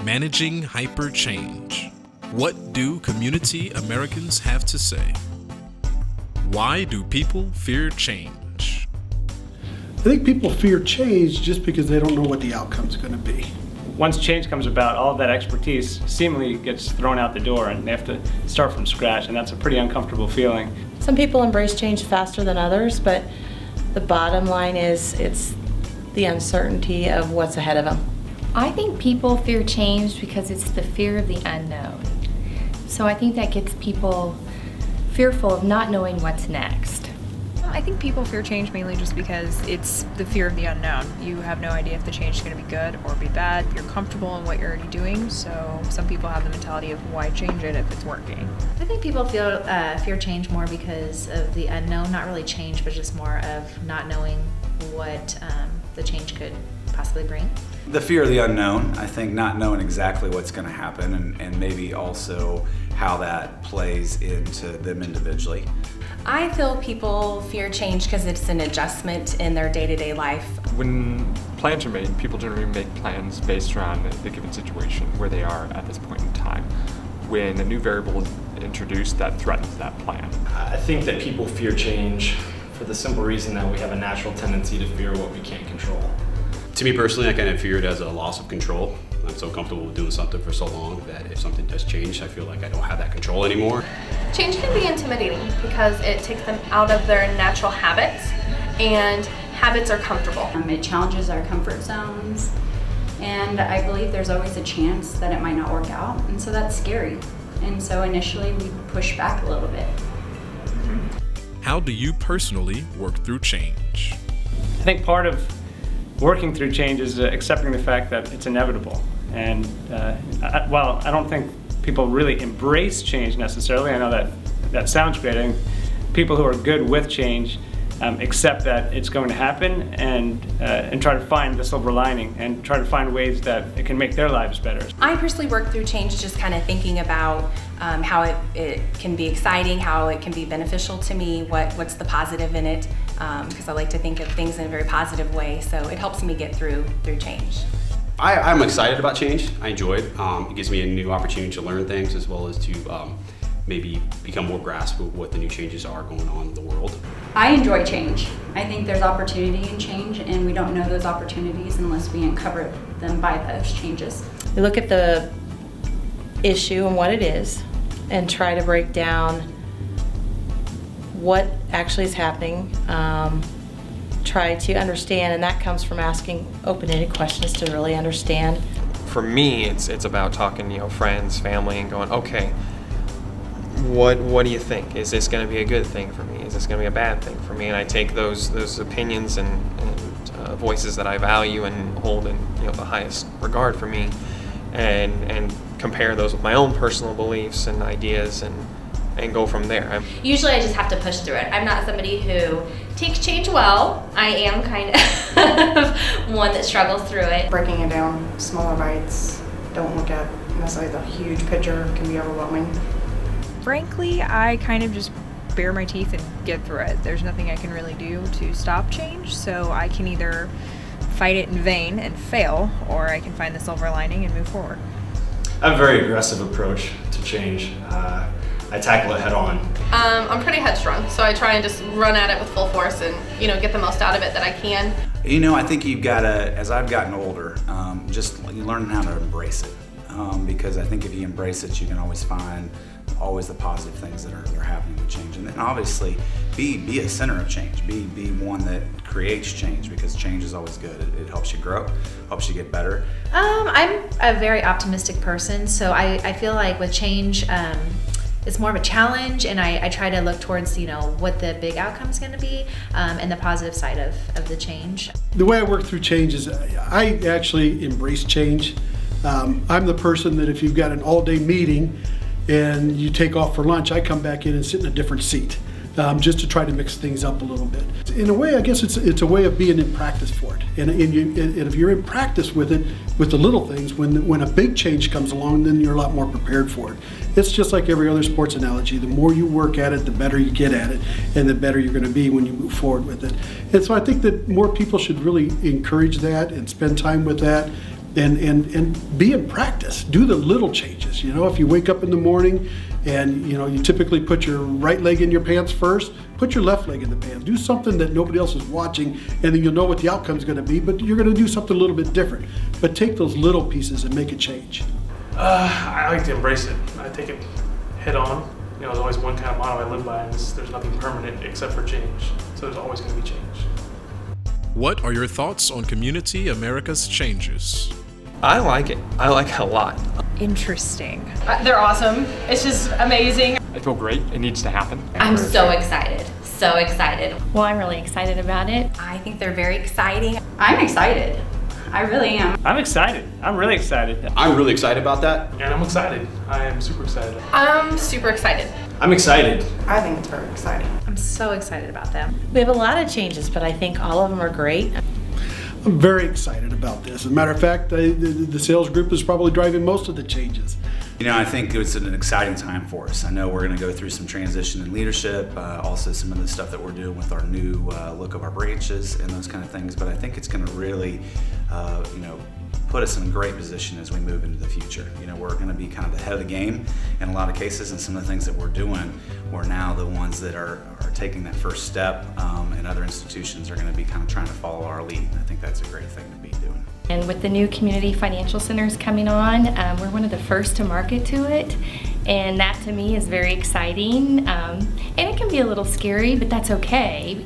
Managing Hyper Change. What do community Americans have to say? Why do people fear change? I think people fear change just because they don't know what the outcome's going to be. Once change comes about, all of that expertise seemingly gets thrown out the door and they have to start from scratch, and that's a pretty uncomfortable feeling. Some people embrace change faster than others, but the bottom line is it's the uncertainty of what's ahead of them. I think people fear change because it's the fear of the unknown. So I think that gets people fearful of not knowing what's next. I think people fear change mainly just because it's the fear of the unknown. You have no idea if the change is going to be good or be bad. You're comfortable in what you're already doing, so some people have the mentality of why change it if it's working. I think people fear change more because of the unknown, not really change, but just more of not knowing what the change could possibly bring. The fear of the unknown, I think not knowing exactly what's going to happen and maybe also how that plays into them individually. I feel people fear change because it's an adjustment in their day-to-day life. When plans are made, people generally make plans based around the given situation, where they are at this point in time. When a new variable is introduced, that threatens that plan. I think that people fear change for the simple reason that we have a natural tendency to fear what we can't control. To me personally, I kind of fear it as a loss of control. I'm so comfortable with doing something for so long that if something does change, I feel like I don't have that control anymore. Change can be intimidating because it takes them out of their natural habits, and habits are comfortable. It challenges our comfort zones, and I believe there's always a chance that it might not work out, and so that's scary. And so initially we push back a little bit. How do you personally work through change? I think part of working through change is accepting the fact that it's inevitable. And while I don't think people really embrace change necessarily, I know that sounds great. I think people who are good with change accept that it's going to happen and try to find the silver lining and try to find ways that it can make their lives better. I personally work through change just kind of thinking about how it can be exciting, how it can be beneficial to me, what's the positive in it, because I like to think of things in a very positive way, so it helps me get through change. I'm excited about change. I enjoy it. It gives me a new opportunity to learn things as well as to maybe become more grasp of what the new changes are going on in the world. I enjoy change. I think there's opportunity in change, and we don't know those opportunities unless we uncover them by those changes. We look at the issue and what it is and try to break down what actually is happening, try to understand, and that comes from asking open-ended questions to really understand. For me, it's about talking, friends, family, and going, okay, what do you think? Is this going to be a good thing for me? Is this going to be a bad thing for me? And I take those opinions and voices that I value and hold in the highest regard for me, and compare those with my own personal beliefs and ideas and go from there. Usually I just have to push through it. I'm not somebody who takes change well. I am kind of one that struggles through it. Breaking it down, smaller bites, don't look at necessarily the huge picture, can be overwhelming. Frankly, I kind of just bare my teeth and get through it. There's nothing I can really do to stop change, so I can either fight it in vain and fail, or I can find the silver lining and move forward. I have a very aggressive approach to change. I tackle it head on. I'm pretty headstrong, so I try and just run at it with full force and get the most out of it that I can. I think you've got to, as I've gotten older, just learning how to embrace it. Because I think if you embrace it, you can always find the positive things that are happening with change. And then obviously be a center of change, be one that creates change, because change is always good. It helps you grow, helps you get better. I'm a very optimistic person, so I feel like with change, it's more of a challenge, and I try to look towards what the big outcome is going to be, and the positive side of the change. The way I work through change is I actually embrace change. I'm the person that if you've got an all-day meeting and you take off for lunch, I come back in and sit in a different seat, just to try to mix things up a little bit. In a way, I guess it's a way of being in practice for it. And if you're in practice with it, with the little things, when a big change comes along, then you're a lot more prepared for it. It's just like every other sports analogy. The more you work at it, the better you get at it, and the better you're going to be when you move forward with it. And so I think that more people should really encourage that and spend time with that, and be in practice. Do the little changes. You know, if you wake up in the morning and you typically put your right leg in your pants first, put your left leg in the pants. Do something that nobody else is watching, and then you'll know what the outcome's going to be, but you're going to do something a little bit different. But take those little pieces and make a change. I like to embrace it. I take it head on. There's always one kind of motto I live by, and there's nothing permanent except for change. So there's always going to be change. What are your thoughts on Community America's changes? I like it. I like it a lot. Interesting. They're awesome. It's just amazing. I feel great. It needs to happen. I'm so excited. So excited. Well, I'm really excited about it. I think they're very exciting. I'm excited. I really am. I'm excited. I'm really excited. I'm really excited about that. And I'm excited. I am super excited. I'm super excited. I'm excited. I think it's very exciting. I'm so excited about them. We have a lot of changes, but I think all of them are great. I'm very excited about this. As a matter of fact, the sales group is probably driving most of the changes. I think it's an exciting time for us. I know we're going to go through some transition in leadership, also some of the stuff that we're doing with our new look of our branches and those kind of things, but I think it's going to really, put us in a great position as we move into the future. We're going to be kind of the head of the game in a lot of cases, and some of the things that we're doing, we're now the ones that are taking that first step, and other institutions are going to be kind of trying to follow our lead. I think that's a great thing to be doing. And with the new community financial centers coming on, we're one of the first to market to it. And that to me is very exciting. And it can be a little scary, but that's okay.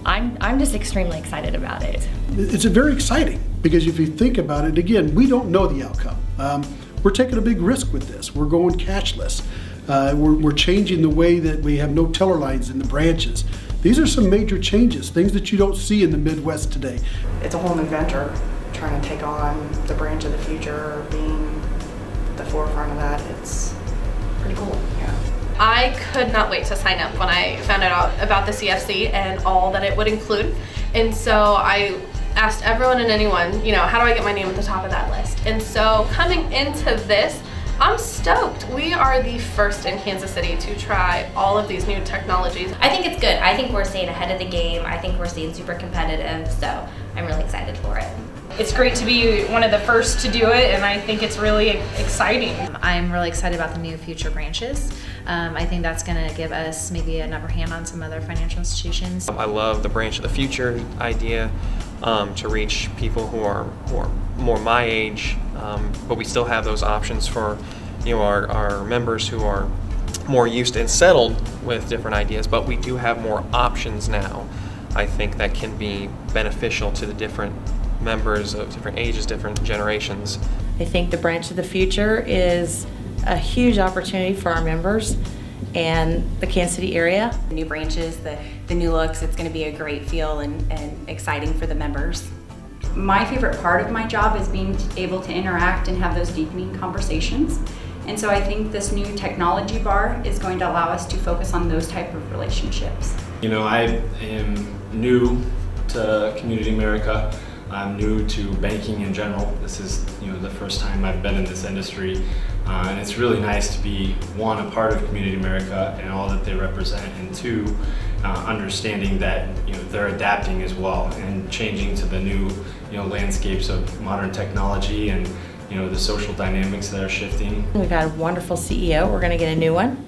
I'm just extremely excited about it. It's very exciting because if you think about it, again, we don't know the outcome. We're taking a big risk with this. We're going cashless. We're changing the way that we have no teller lines in the branches. These are some major changes, things that you don't see in the Midwest today. It's a whole new venture, trying to take on the branch of the future, being the forefront of that. It's pretty cool, yeah. I could not wait to sign up when I found out about the CFC and all that it would include. And so I asked everyone and anyone, how do I get my name at the top of that list? And so coming into this, I'm stoked. We are the first in Kansas City to try all of these new technologies. I think it's good. I think we're staying ahead of the game. I think we're staying super competitive, so I'm really excited for it. It's great to be one of the first to do it, and I think it's really exciting. I'm really excited about the new future branches. I think that's going to give us maybe an upper hand on some other financial institutions. I love the branch of the future idea to reach people who are more my age, but we still have those options for our members who are more used and settled with different ideas, but we do have more options now. I think that can be beneficial to the different members of different ages, different generations. I think the branch of the future is a huge opportunity for our members and the Kansas City area. The new branches, the new looks, it's going to be a great feel and exciting for the members. My favorite part of my job is being able to interact and have those deepening conversations. And so I think this new technology bar is going to allow us to focus on those type of relationships. I am new to Community America. I'm new to banking in general. This is the first time I've been in this industry, and it's really nice to be, one, a part of Community America and all that they represent, and two, understanding that they're adapting as well and changing to the new landscapes of modern technology and the social dynamics that are shifting. We've got a wonderful CEO. We're going to get a new one,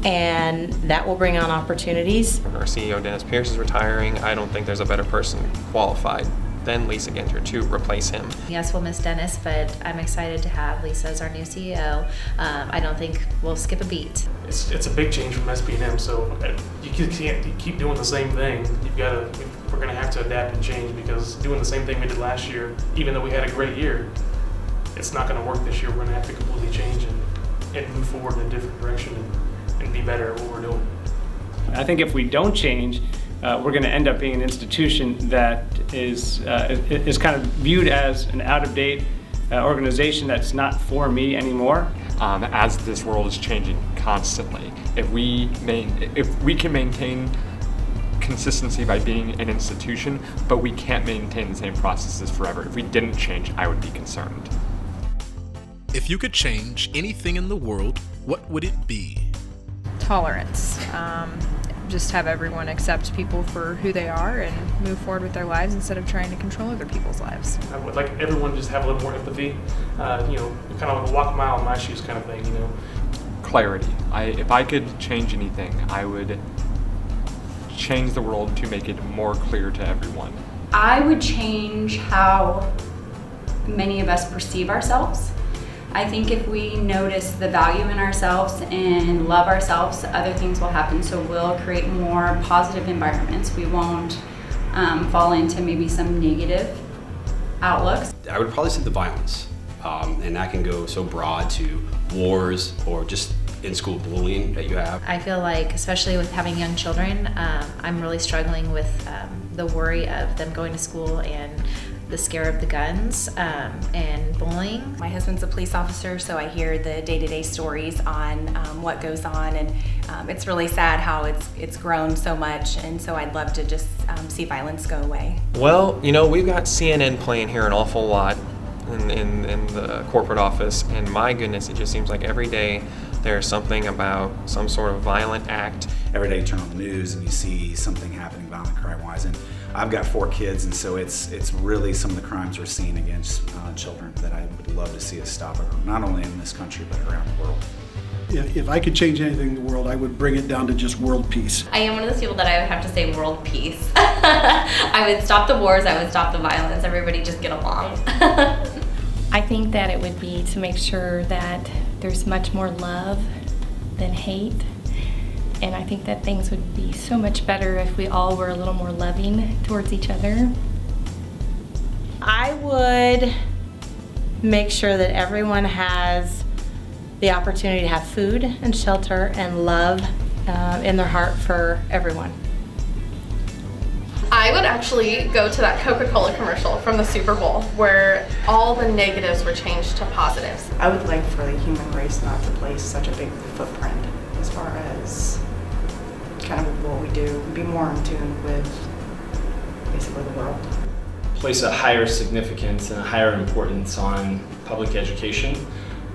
and that will bring on opportunities. Our CEO Dennis Pierce is retiring. I don't think there's a better person qualified than Lisa Ginter to replace him. Yes, we'll miss Dennis, but I'm excited to have Lisa as our new CEO. I don't think we'll skip a beat. It's a big change from SB&M, so you can't keep doing the same thing. We're going to have to adapt and change, because doing the same thing we did last year, even though we had a great year, it's not going to work this year. We're going to have to completely change and move forward in a different direction and be better at what we're doing. I think if we don't change, we're going to end up being an institution that is kind of viewed as an out-of-date organization that's not for me anymore. As this world is changing constantly, if we can maintain consistency by being an institution, but we can't maintain the same processes forever. If we didn't change, I would be concerned. If you could change anything in the world, what would it be? Tolerance. just have everyone accept people for who they are and move forward with their lives instead of trying to control other people's lives. I would like everyone to just have a little more empathy, kind of like a walk a mile in my shoes kind of thing, Clarity. If I could change anything, I would change the world to make it more clear to everyone. I would change how many of us perceive ourselves. I think if we notice the value in ourselves and love ourselves, other things will happen. So we'll create more positive environments. We won't fall into maybe some negative outlooks. I would probably say the violence, and that can go so broad to wars or just in-school bullying that you have. I feel like, especially with having young children, I'm really struggling with the worry of them going to school and the scare of the guns and bullying. My husband's a police officer, so I hear the day-to-day stories on what goes on, and it's really sad how it's grown so much, and so I'd love to just see violence go away. Well, we've got CNN playing here an awful lot in the corporate office, and my goodness, it just seems like every day there's something about some sort of violent act. Every day you turn on the news and you see something happening violent crime-wise, and I've got 4 kids, and so it's really some of the crimes we're seeing against children that I would love to see us stop, not only in this country but around the world. If I could change anything in the world, I would bring it down to just world peace. I am one of those people that I would have to say world peace. I would stop the wars, I would stop the violence, everybody just get along. I think that it would be to make sure that there's much more love than hate. And I think that things would be so much better if we all were a little more loving towards each other. I would make sure that everyone has the opportunity to have food and shelter and love in their heart for everyone. I would actually go to that Coca-Cola commercial from the Super Bowl where all the negatives were changed to positives. I would like for the human race not to place such a big footprint as far as kind of what we do, be more in tune with basically the world. Place a higher significance and a higher importance on public education,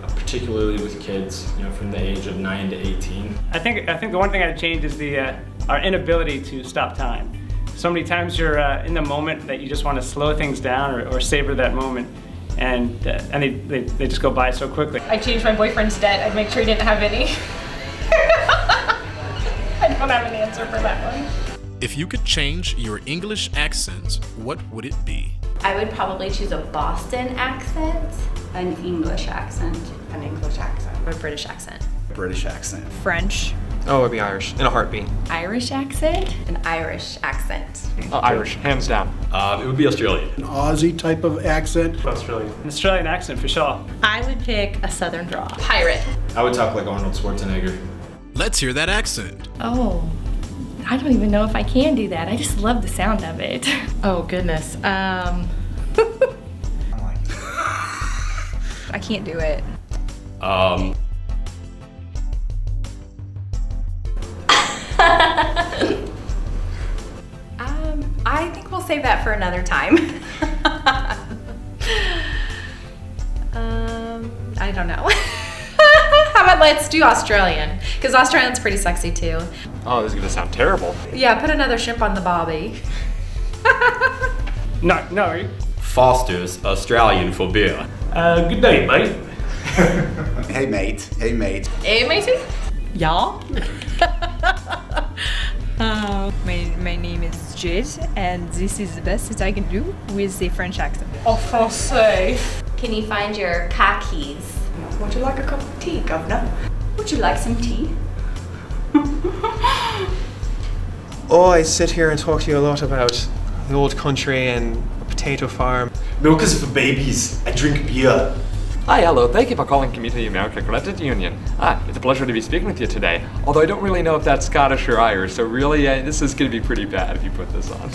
particularly with kids, from the age of 9 to 18. I think the one thing I'd change is our inability to stop time. So many times you're in the moment that you just want to slow things down or savor that moment, and they just go by so quickly. I changed my boyfriend's debt. I'd make sure he didn't have any. I don't have an answer for that one. If you could change your English accent, what would it be? I would probably choose a Boston accent. An English accent. An English accent. Or a British accent. British accent. French. Oh, it would be Irish, in a heartbeat. Irish accent? An Irish accent. Irish, hands down. It would be Australian. An Aussie type of accent. Australian. An Australian accent for sure. I would pick a southern drawl. Pirate. I would talk like Arnold Schwarzenegger. Let's hear that accent. Oh, I don't even know if I can do that. I just love the sound of it. Oh, goodness. I can't do it. I think we'll save that for another time. I don't know. How about let's do Australian? Because Australian's pretty sexy too. Oh, this is gonna sound terrible. Yeah, put another shrimp on the bobby. No. Foster's Australian for beer. Good day, mate. Hey, mate. Hey, mate. Hey, matey. Y'all? My name is Jade, and this is the best that I can do with the French accent. En français. Can you find your car keys? Would you like a cup of tea, Governor? Would you like some tea? Oh, I sit here and talk to you a lot about the old country and a potato farm. Milk is for babies. I drink beer. Hi, hello. Thank you for calling Community America Credit Union. It's a pleasure to be speaking with you today. Although I don't really know if that's Scottish or Irish, so really this is going to be pretty bad if you put this on.